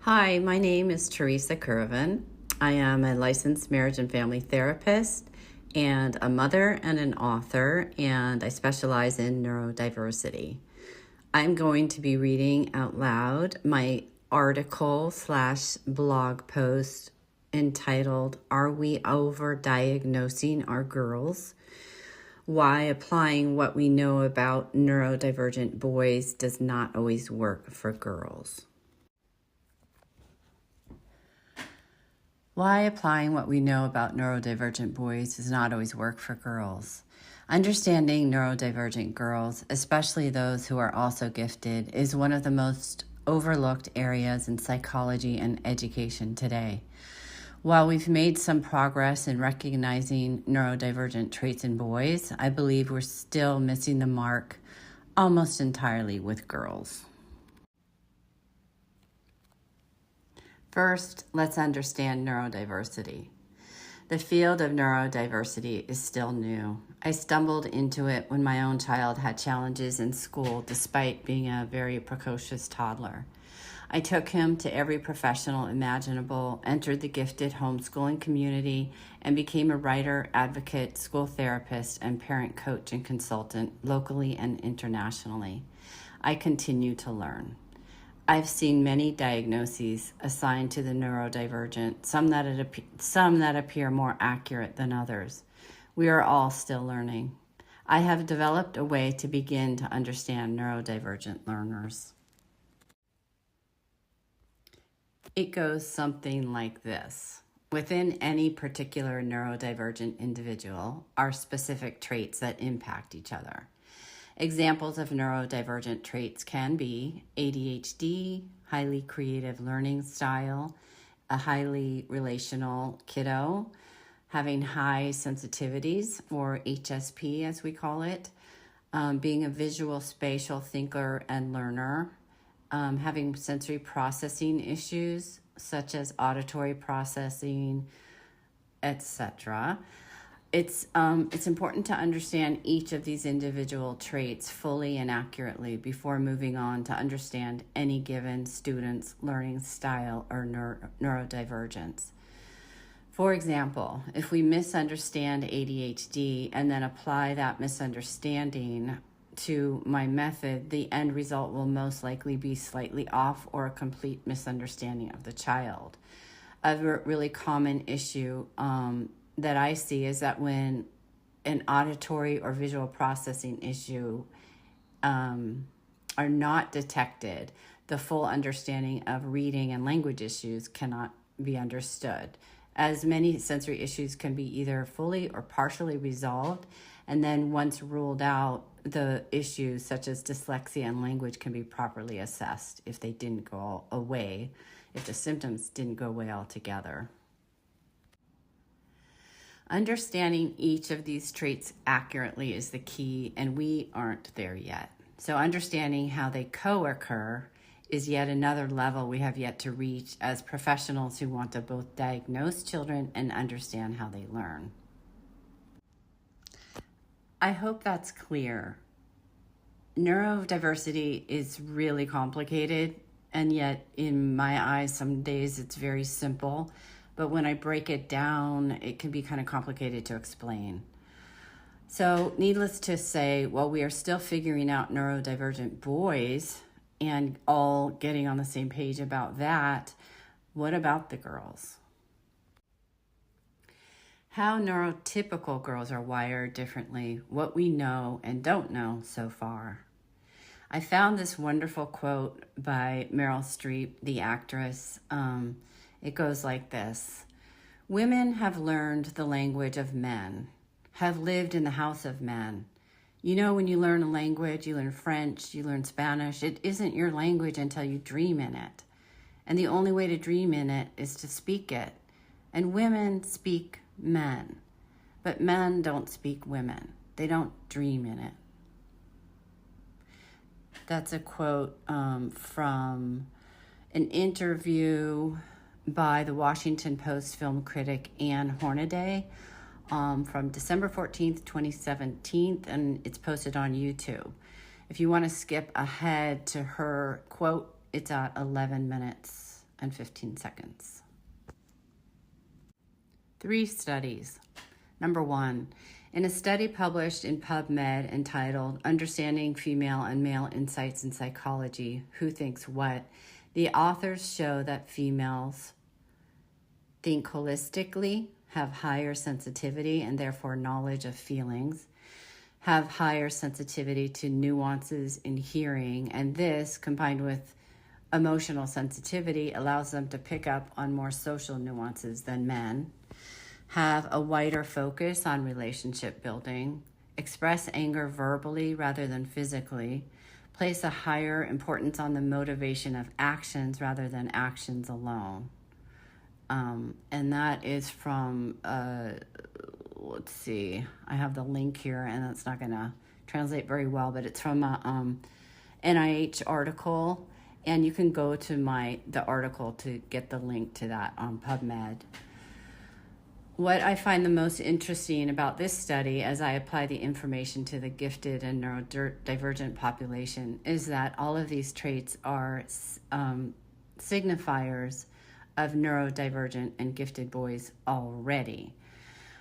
Hi, my name is TeresaCurrivan. I am a licensed marriage and family therapist and a mother and an author, and I specialize in neurodiversity. I'm going to be reading out loud my article/blog post entitled, Are We Overdiagnosing Our Girls? Why applying what we know about neurodivergent boys does not always work for girls. Why applying what we know about neurodivergent boys does not always work for girls. Understanding neurodivergent girls, especially those who are also gifted, is one of the most overlooked areas in psychology and education today. While we've made some progress in recognizing neurodivergent traits in boys, I believe we're still missing the mark almost entirely with girls. First, let's understand neurodiversity. The field of neurodiversity is still new. I stumbled into it when my own child had challenges in school despite being a very precocious toddler. I took him to every professional imaginable, entered the gifted homeschooling community, and became a writer, advocate, school therapist, and parent coach and consultant locally and internationally. I continue to learn. I've seen many diagnoses assigned to the neurodivergent, some that appear more accurate than others. We are all still learning. I have developed a way to begin to understand neurodivergent learners. It goes something like this. Within any particular neurodivergent individual are specific traits that impact each other. Examples of neurodivergent traits can be ADHD, highly creative learning style, a highly relational kiddo, having high sensitivities, or HSP as we call it, being a visual spatial thinker and learner, having sensory processing issues such as auditory processing, etc. It's important to understand each of these individual traits fully and accurately before moving on to understand any given student's learning style or neurodivergence. For example, if we misunderstand ADHD and then apply that misunderstanding to my method, the end result will most likely be slightly off or a complete misunderstanding of the child. A really common issue that I see is that when an auditory or visual processing issue are not detected, the full understanding of reading and language issues cannot be understood, as many sensory issues can be either fully or partially resolved, and then once ruled out, the issues such as dyslexia and language can be properly assessed if they didn't go away, if the symptoms didn't go away altogether. Understanding each of these traits accurately is the key, and we aren't there yet. So understanding how they co-occur is yet another level we have yet to reach as professionals who want to both diagnose children and understand how they learn. I hope that's clear. Neurodiversity is really complicated, and yet in my eyes, some days it's very simple. But when I break it down, it can be kind of complicated to explain. So needless to say, while we are still figuring out neurodivergent boys and all getting on the same page about that, what about the girls? How neurotypical girls are wired differently, what we know and don't know so far. I found this wonderful quote by Meryl Streep, the actress. It goes like this: women have learned the language of men, have lived in the house of men. You know, when you learn a language, you learn French, you learn Spanish, it isn't your language until you dream in it. And the only way to dream in it is to speak it. And women speak men, but men don't speak women. They don't dream in it. That's a quote from an interview by the Washington Post film critic Anne Hornaday from December 14th, 2017, and it's posted on YouTube. If you want to skip ahead to her quote, it's at 11 minutes and 15 seconds. 3 studies. Number 1, in a study published in PubMed entitled Understanding Female and Male Insights in Psychology, Who Thinks What, the authors show that females think holistically, have higher sensitivity and therefore knowledge of feelings, have higher sensitivity to nuances in hearing, and this, combined with emotional sensitivity, allows them to pick up on more social nuances than men, have a wider focus on relationship building, express anger verbally rather than physically, place a higher importance on the motivation of actions rather than actions alone. And that is from, let's see, I have the link here and it's not going to translate very well, but it's from a NIH article, and you can go to the article to get the link to that on PubMed. What I find the most interesting about this study as I apply the information to the gifted and neurodivergent population is that all of these traits are signifiers of neurodivergent and gifted boys already.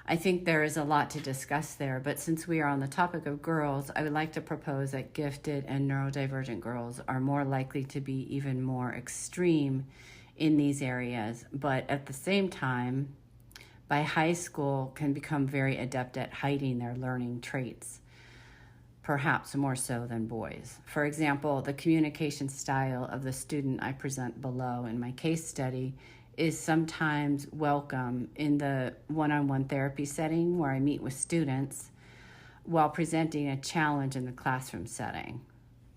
I think there is a lot to discuss there, but since we are on the topic of girls, I would like to propose that gifted and neurodivergent girls are more likely to be even more extreme in these areas, but at the same time, by high school can become very adept at hiding their learning traits, perhaps more so than boys. For example, the communication style of the student I present below in my case study is sometimes welcome in the one-on-one therapy setting where I meet with students while presenting a challenge in the classroom setting.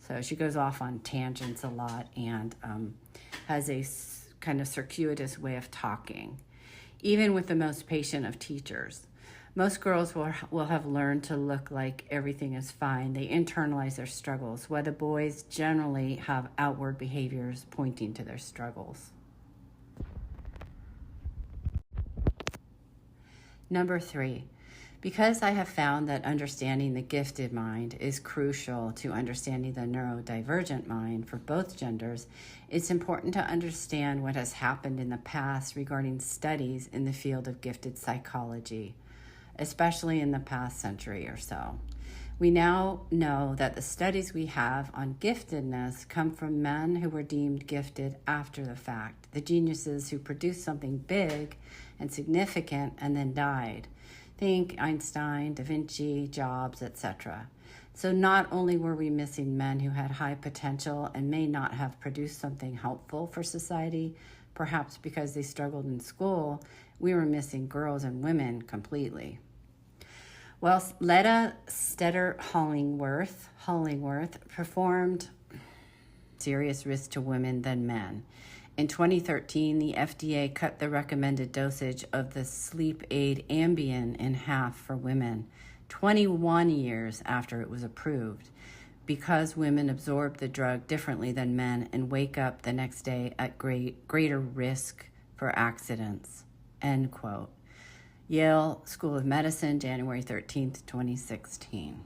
So she goes off on tangents a lot and has a kind of circuitous way of talking. Even with the most patient of teachers, most girls will have learned to look like everything is fine. They internalize their struggles, while the boys generally have outward behaviors pointing to their struggles. Number 3, because I have found that understanding the gifted mind is crucial to understanding the neurodivergent mind for both genders, it's important to understand what has happened in the past regarding studies in the field of gifted psychology, especially in the past century or so. We now know that the studies we have on giftedness come from men who were deemed gifted after the fact, the geniuses who produced something big and significant and then died. Think Einstein, Da Vinci, Jobs, etc. So not only were we missing men who had high potential and may not have produced something helpful for society, perhaps because they struggled in school, we were missing girls and women completely. Well, Letta Stetter Hollingworth performed serious risk to women than men. In 2013, the FDA cut the recommended dosage of the sleep aid Ambien in half for women, 21 years after it was approved, because women absorb the drug differently than men and wake up the next day at greater risk for accidents, end quote. Yale School of Medicine, January 13th, 2016.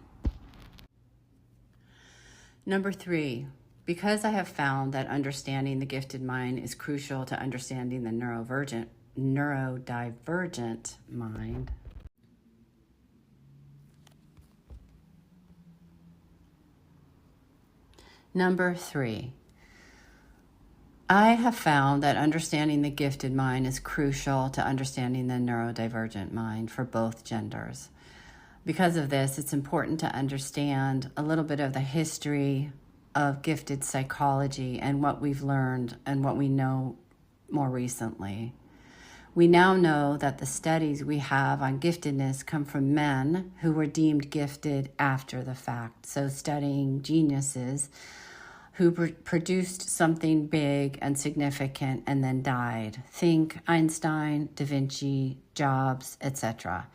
Number 3, because I have found that understanding the gifted mind is crucial to understanding the neurodivergent mind. Number 3, I have found that understanding the gifted mind is crucial to understanding the neurodivergent mind for both genders. Because of this, it's important to understand a little bit of the history of gifted psychology and what we've learned and what we know more recently. We now know that the studies we have on giftedness come from men who were deemed gifted after the fact. So studying geniuses who produced something big and significant and then died. Think Einstein, Da Vinci, Jobs, etc.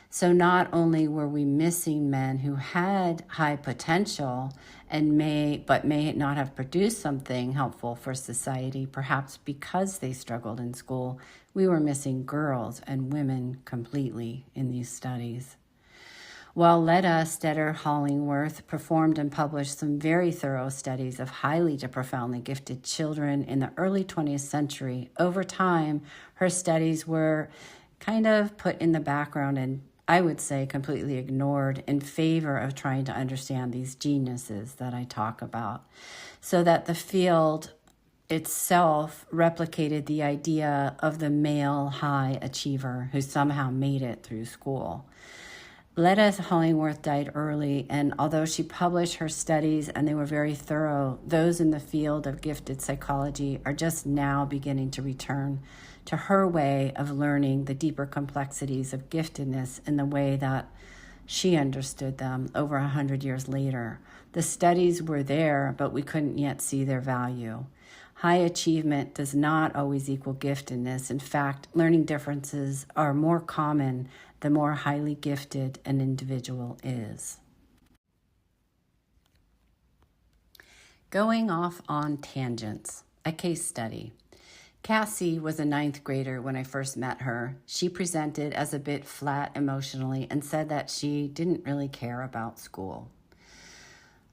So not only were we missing men who had high potential and may not have produced something helpful for society, perhaps because they struggled in school, we were missing girls and women completely in these studies. While Letta Stetter Hollingworth performed and published some very thorough studies of highly to profoundly gifted children in the early 20th century, over time, her studies were kind of put in the background and, I would say, completely ignored in favor of trying to understand these geniuses that I talk about, so that the field itself replicated the idea of the male high achiever who somehow made it through school. Letta Hollingworth died early, and although she published her studies and they were very thorough, those in the field of gifted psychology are just now beginning to return to her way of learning the deeper complexities of giftedness in the way that she understood them over 100 years later. The studies were there, but we couldn't yet see their value. High achievement does not always equal giftedness. In fact, learning differences are more common the more highly gifted an individual is. Going off on tangents, a case study. Cassie was a 9th grader when I first met her. She presented as a bit flat emotionally and said that she didn't really care about school.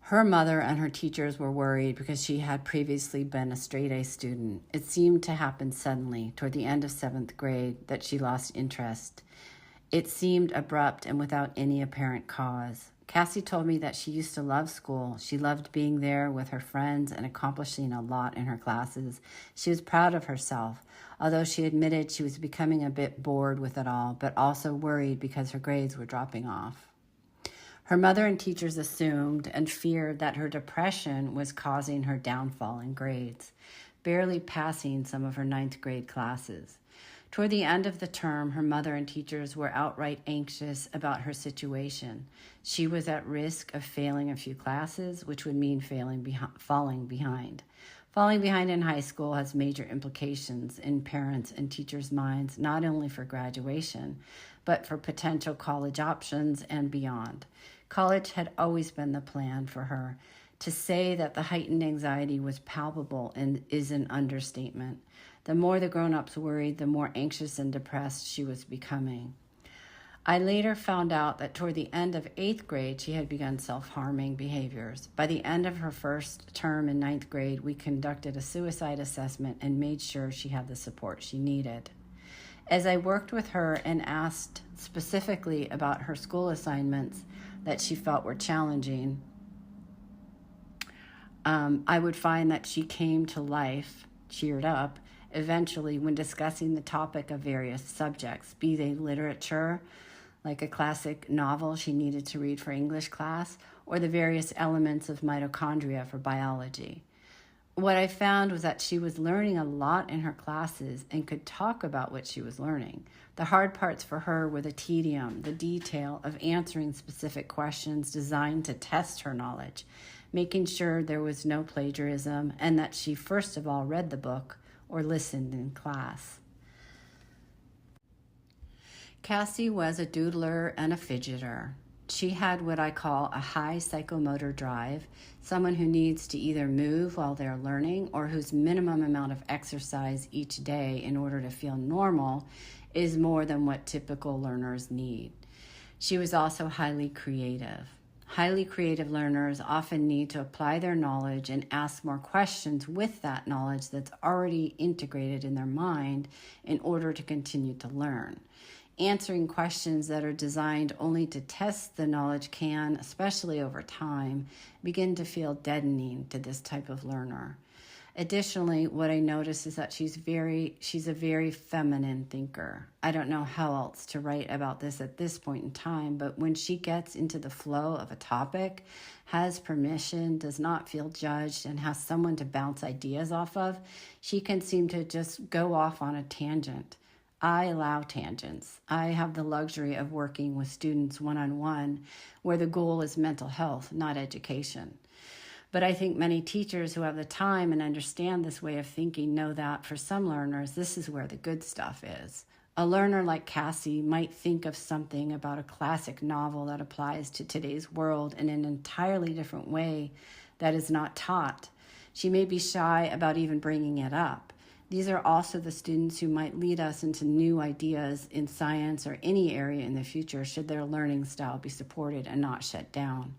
Her mother and her teachers were worried because she had previously been a straight-A student. It seemed to happen suddenly, toward the end of 7th grade, that she lost interest. It seemed abrupt and without any apparent cause. Cassie told me that she used to love school. She loved being there with her friends and accomplishing a lot in her classes. She was proud of herself, although she admitted she was becoming a bit bored with it all, but also worried because her grades were dropping off. Her mother and teachers assumed and feared that her depression was causing her downfall in grades, barely passing some of her 9th grade classes. Toward the end of the term, her mother and teachers were outright anxious about her situation. She was at risk of failing a few classes, which would mean falling behind. Falling behind in high school has major implications in parents' and teachers' minds, not only for graduation, but for potential college options and beyond. College had always been the plan for her. To say that the heightened anxiety was palpable is an understatement. The more the grown-ups worried, the more anxious and depressed she was becoming. I later found out that toward the end of 8th grade, she had begun self-harming behaviors. By the end of her first term in 9th grade, we conducted a suicide assessment and made sure she had the support she needed. As I worked with her and asked specifically about her school assignments that she felt were challenging, I would find that she came to life, cheered up, eventually when discussing the topic of various subjects, be they literature, like a classic novel she needed to read for English class, or the various elements of mitochondria for biology. What I found was that she was learning a lot in her classes and could talk about what she was learning. The hard parts for her were the tedium, the detail of answering specific questions designed to test her knowledge, making sure there was no plagiarism, and that she first of all read the book or listened in class. Cassie was a doodler and a fidgeter. She had what I call a high psychomotor drive, someone who needs to either move while they're learning or whose minimum amount of exercise each day in order to feel normal is more than what typical learners need. She was also highly creative. Highly creative learners often need to apply their knowledge and ask more questions with that knowledge that's already integrated in their mind in order to continue to learn. Answering questions that are designed only to test the knowledge can, especially over time, begin to feel deadening to this type of learner. Additionally, what I notice is that she's a very feminine thinker. I don't know how else to write about this at this point in time, but when she gets into the flow of a topic, has permission, does not feel judged, and has someone to bounce ideas off of, she can seem to just go off on a tangent. I allow tangents. I have the luxury of working with students one-on-one where the goal is mental health, not education. But I think many teachers who have the time and understand this way of thinking know that for some learners, this is where the good stuff is. A learner like Cassie might think of something about a classic novel that applies to today's world in an entirely different way that is not taught. She may be shy about even bringing it up. These are also the students who might lead us into new ideas in science or any area in the future should their learning style be supported and not shut down.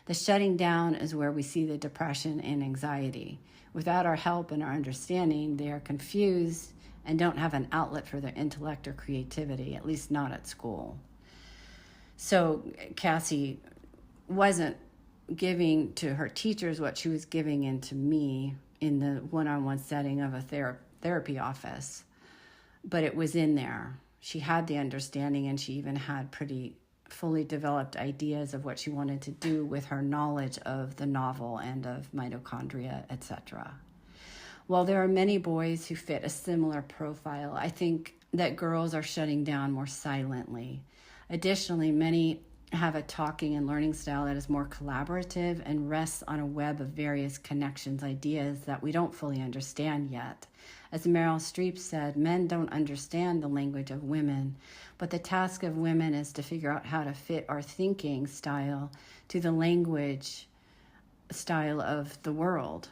The shutting down is where we see the depression and anxiety. Without our help and our understanding, they are confused and don't have an outlet for their intellect or creativity, at least not at school. So Cassie wasn't giving to her teachers what she was giving into me in the one-on-one setting of a therapy office, but it was in there. She had the understanding, and she even had pretty fully developed ideas of what she wanted to do with her knowledge of the novel and of mitochondria, etc. While there are many boys who fit a similar profile, I think that girls are shutting down more silently. Additionally, many have a talking and learning style that is more collaborative and rests on a web of various connections, ideas that we don't fully understand yet. As Meryl Streep said, men don't understand the language of women, but the task of women is to figure out how to fit our thinking style to the language style of the world.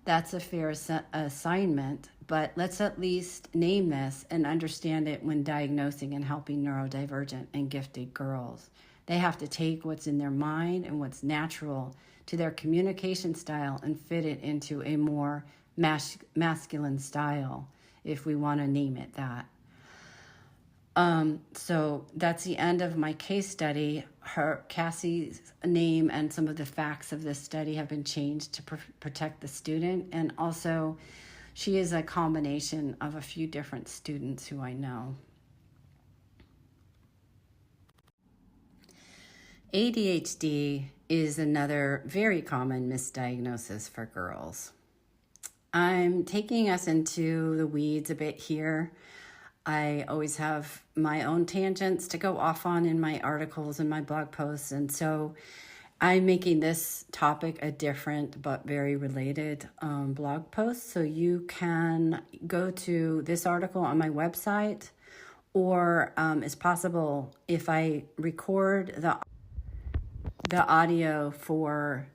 That's a fair assignment, but let's at least name this and understand it when diagnosing and helping neurodivergent and gifted girls. They have to take what's in their mind and what's natural to their communication style and fit it into a more masculine style, if we want to name it that. So that's the end of my case study. Cassie's name and some of the facts of this study have been changed to protect the student, and also she is a combination of a few different students who I know. ADHD is another very common misdiagnosis for girls. I'm taking us into the weeds a bit here. I always have my own tangents to go off on in my articles and my blog posts, and so I'm making this topic a different but very related blog post. So you can go to this article on my website, or it's possible if I record the audio for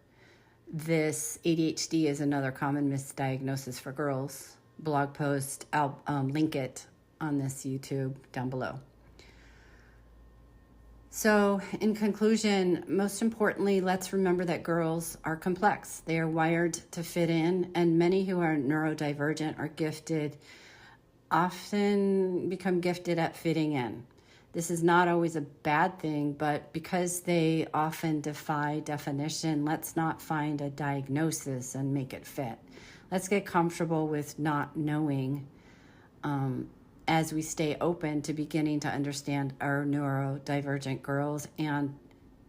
this ADHD is another common misdiagnosis for girls blog post, I'll link it on this YouTube down below. So in conclusion, most importantly, let's remember that girls are complex. They are wired to fit in, and many who are neurodivergent or gifted often become gifted at fitting in. This is not always a bad thing, but because they often defy definition, let's not find a diagnosis and make it fit. Let's get comfortable with not knowing as we stay open to beginning to understand our neurodivergent girls, and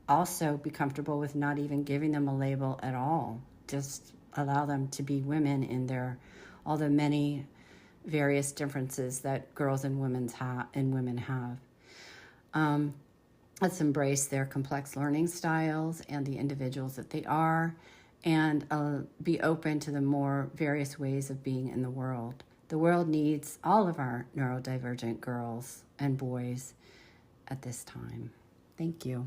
also be comfortable with not even giving them a label at all. Just allow them to be women in all the many various differences that girls and women have. Let's embrace their complex learning styles and the individuals that they are, and be open to the more various ways of being in the world. The world needs all of our neurodivergent girls and boys at this time. Thank you.